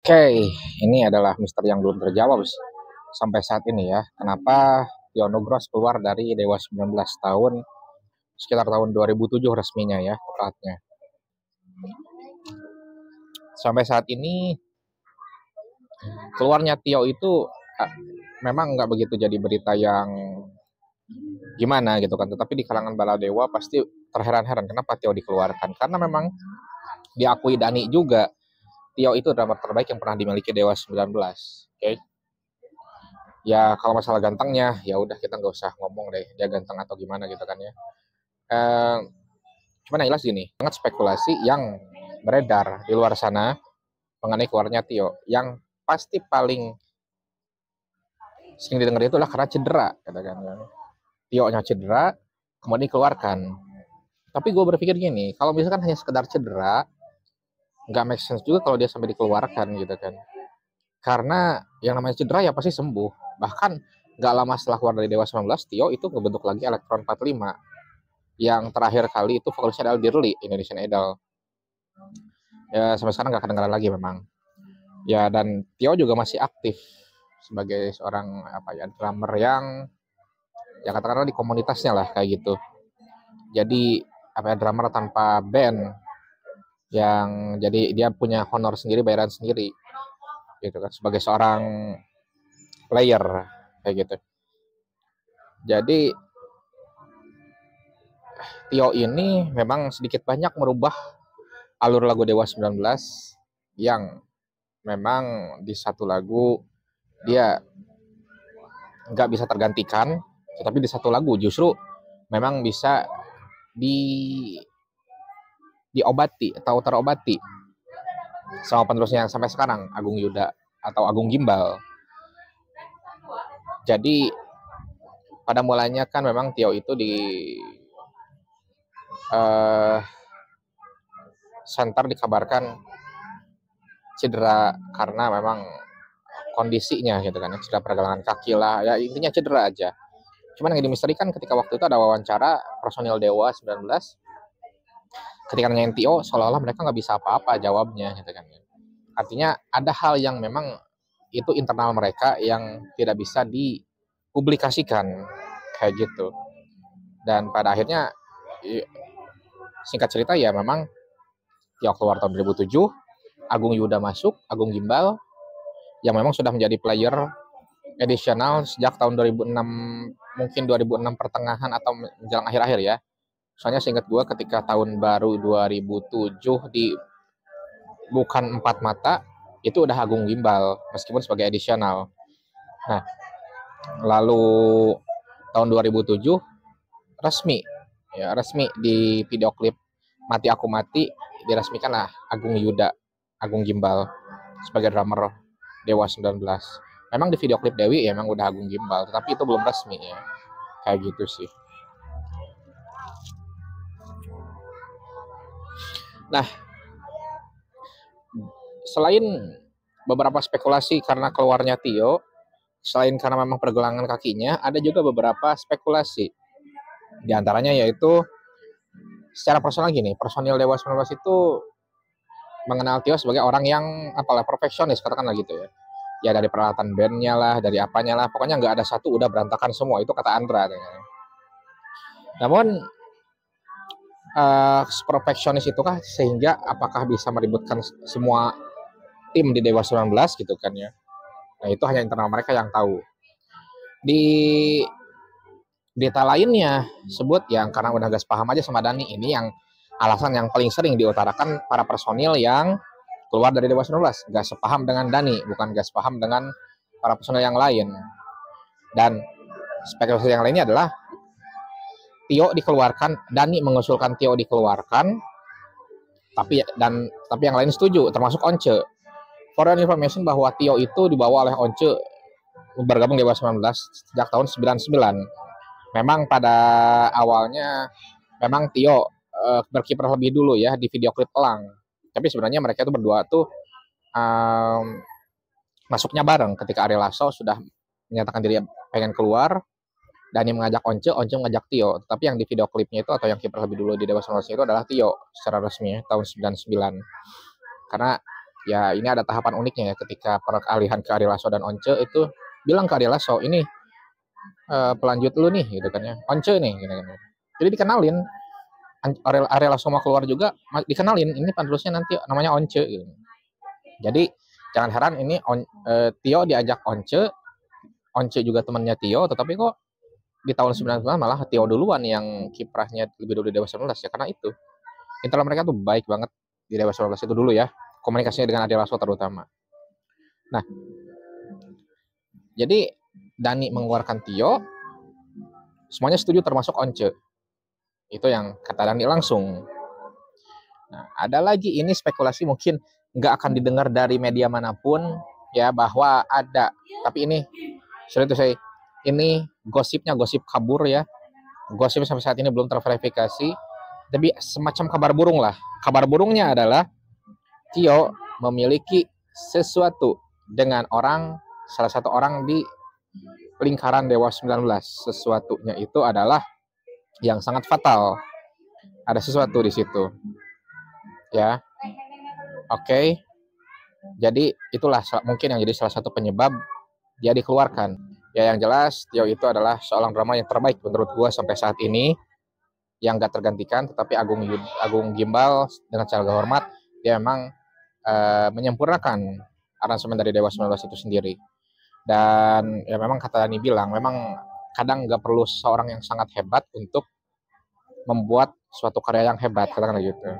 Oke, ini adalah misteri yang belum terjawab sampai saat ini ya. Kenapa Tio Nugros keluar dari Dewa 19 tahun sekitar tahun 2007 resminya ya tepatnya. Sampai saat ini keluarnya Tio itu memang nggak begitu jadi berita yang gimana gitu kan. Tetapi di kalangan bala dewa pasti terheran-heran kenapa Tio dikeluarkan. Karena memang diakui Dani juga Tio itu drummer terbaik yang pernah dimiliki Dewa 19. Oke. Ya kalau masalah gantengnya ya udah kita nggak usah ngomong deh dia ganteng atau gimana gitu kan ya. Eh, Cuman yang jelas gini, sangat spekulasi yang beredar di luar sana mengenai keluarnya Tio yang pasti paling sering didengar itu adalah karena cedera katakan. Tio nya cedera kemudian dikeluarkan. Tapi gue berpikir gini, kalau misalkan hanya sekedar cedera nggak make sense juga kalau dia sampai dikeluarkan gitu kan. Karena yang namanya cedera ya pasti sembuh. Bahkan nggak lama setelah keluar dari Dewa 19, Tio itu ngebentuk lagi Elektron 45. Yang terakhir kali itu vokalisnya adalah Dirli, Indonesian Idol. Ya sampai sekarang nggak kedengaran lagi memang. Ya dan Tio juga masih aktif sebagai seorang apa ya drummer yang ya katakanlah di komunitasnya lah kayak gitu. Jadi apa ya drummer tanpa band yang jadi dia punya honor sendiri, bayaran sendiri gitu kan sebagai seorang player kayak gitu. Jadi Tio ini memang sedikit banyak merubah alur lagu Dewa 19 yang memang di satu lagu dia nggak bisa tergantikan, tetapi di satu lagu justru memang bisa di diobati atau terobati sama penerusnya yang sampai sekarang Agung Yuda atau Agung Gimbal. Jadi pada mulanya kan memang Tio itu di uh, center dikabarkan cedera karena memang kondisinya gitu kan, cedera pergelangan kaki lah, ya intinya cedera aja. Cuman yang dimisterikan ketika waktu itu ada wawancara personil Dewa 19 ketika nanyain Tio seolah-olah mereka nggak bisa apa-apa jawabnya gitu kan. Artinya ada hal yang memang itu internal mereka yang tidak bisa dipublikasikan kayak gitu. Dan pada akhirnya singkat cerita ya memang Tio keluar tahun 2007, Agung Yuda masuk, Agung Gimbal yang memang sudah menjadi player additional sejak tahun 2006, mungkin 2006 pertengahan atau menjelang akhir-akhir ya. Soalnya seingat gue ketika tahun baru 2007 di Bukan Empat Mata itu udah Agung Gimbal meskipun sebagai additional. Nah, lalu tahun 2007 resmi resmi di video klip Mati Aku Mati diresmikan lah Agung Yuda, Agung Gimbal sebagai drummer Dewa 19. Memang di video klip Dewi ya memang udah Agung Gimbal, tetapi itu belum resmi ya. Kayak gitu sih. Nah, selain beberapa spekulasi karena keluarnya Tio, selain karena memang pergelangan kakinya, ada juga beberapa spekulasi. Di antaranya yaitu secara personal gini, personil Dewa 19 itu mengenal Tio sebagai orang yang apalah profesionis katakanlah gitu ya. Ya dari peralatan bandnya lah, dari apanya lah, pokoknya nggak ada satu udah berantakan semua, itu kata Andra. Namun perfeksionis itu kah sehingga apakah bisa meributkan semua tim di Dewa 19 gitu kan ya. Nah itu hanya internal mereka yang tahu. Di data lainnya sebut yang karena udah gak sepaham aja sama Dani, ini yang alasan yang paling sering diutarakan para personil yang keluar dari Dewa 19, gak sepaham dengan Dani, bukan gak sepaham dengan para personil yang lain. Dan spekulasi yang lainnya adalah Tio dikeluarkan, Dani mengusulkan Tio dikeluarkan, tapi yang lain setuju, termasuk Once. For information bahwa Tio itu dibawa oleh Once bergabung Dewa 19 sejak tahun 99. Memang pada awalnya memang Tio berkiprah lebih dulu ya di video klip Elang. Tapi sebenarnya mereka itu berdua tuh masuknya bareng ketika Ari Lasso sudah menyatakan diri pengen keluar. Dani mengajak Once mengajak Tio. Tapi yang di video klipnya itu atau yang kiprah lebih dulu di Dewa 19 itu adalah Tio secara resmi ya, tahun 99. Karena Ya ini ada tahapan uniknya ya, ketika peralihan ke Ari Lasso dan Once itu bilang ke Ari Lasso, ini pelanjut lu nih gitu kan ya, Once nih gitu kan. Jadi dikenalin, Ari Lasso mau keluar juga dikenalin, ini penerusnya nanti namanya Once gitu. Jadi jangan heran ini Tio diajak Once juga temannya Tio, tetapi kok di tahun 99 malah Tio duluan yang kiprahnya lebih dulu di Dewa 19 ya, karena itu internal mereka tuh baik banget di Dewa 19 itu dulu ya, komunikasinya dengan Ari Lasso terutama. Nah, jadi Dani mengeluarkan Tio, semuanya setuju termasuk Once. Itu yang kata Dani langsung. Nah, ada lagi ini spekulasi mungkin nggak akan didengar dari media manapun ya, bahwa ada, tapi ini sorry to say, ini gosipnya gosip kabur ya, gosip sampai saat ini belum terverifikasi, tapi semacam kabar burung lah. Kabar burungnya adalah Tio memiliki sesuatu dengan salah satu orang di lingkaran Dewa 19. Sesuatunya itu adalah yang sangat fatal. Ada sesuatu di situ. Ya. Oke. Jadi itulah mungkin yang jadi salah satu penyebab dia dikeluarkan. Ya yang jelas Tio itu adalah seorang drama yang terbaik menurut gue sampai saat ini, yang gak tergantikan. Tetapi Agung Gimbal dengan segala hormat, dia memang menyempurnakan aransemen dari Dewa 19 itu sendiri. Dan ya memang kata Dani bilang, memang kadang nggak perlu seorang yang sangat hebat untuk membuat suatu karya yang hebat, katakanlah gitu.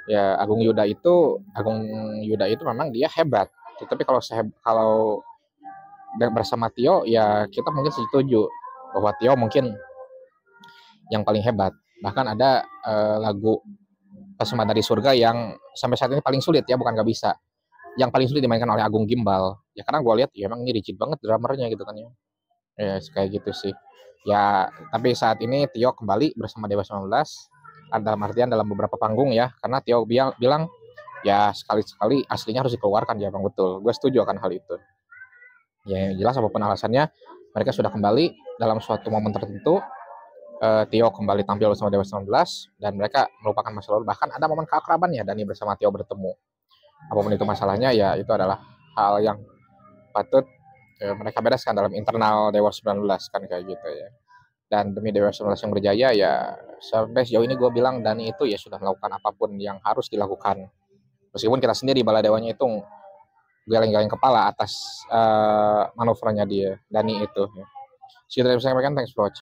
Ya Agung Yuda itu memang dia hebat. Tapi kalau bersama Tio ya kita mungkin setuju bahwa Tio mungkin yang paling hebat. Bahkan ada lagu Pesona dari Surga yang sampai saat ini paling sulit ya, bukan nggak bisa, yang paling sulit dimainkan oleh Agung Gimbal ya, karena gue lihat ya emang ini rigid banget drummernya gitu kan ya. Ya kayak gitu sih ya. Tapi saat ini Tio kembali bersama Dewa 19, dalam artian dalam beberapa panggung ya, karena Tio bilang ya sekali-sekali aslinya harus dikeluarkan ya bang. Betul, gue setuju akan hal itu ya. Jelas apapun alasannya, mereka sudah kembali dalam suatu momen tertentu. Tio kembali tampil bersama Dewa 19 dan mereka melupakan masa lalu. Bahkan ada momen keakraban ya Dani bersama Tio bertemu. Apapun itu masalahnya ya, itu adalah hal yang patut mereka bereskan dalam internal Dewa 19 kan, kayak gitu ya. Dan demi Dewa 19 yang berjaya ya, sampai sejauh ini gue bilang Dani itu ya sudah melakukan apapun yang harus dilakukan. Meskipun kita sendiri bala dewanya itu geleng-geleng kepala atas manuvernya dia Dani itu. Sekitar saya sampaikan, thanks for watching.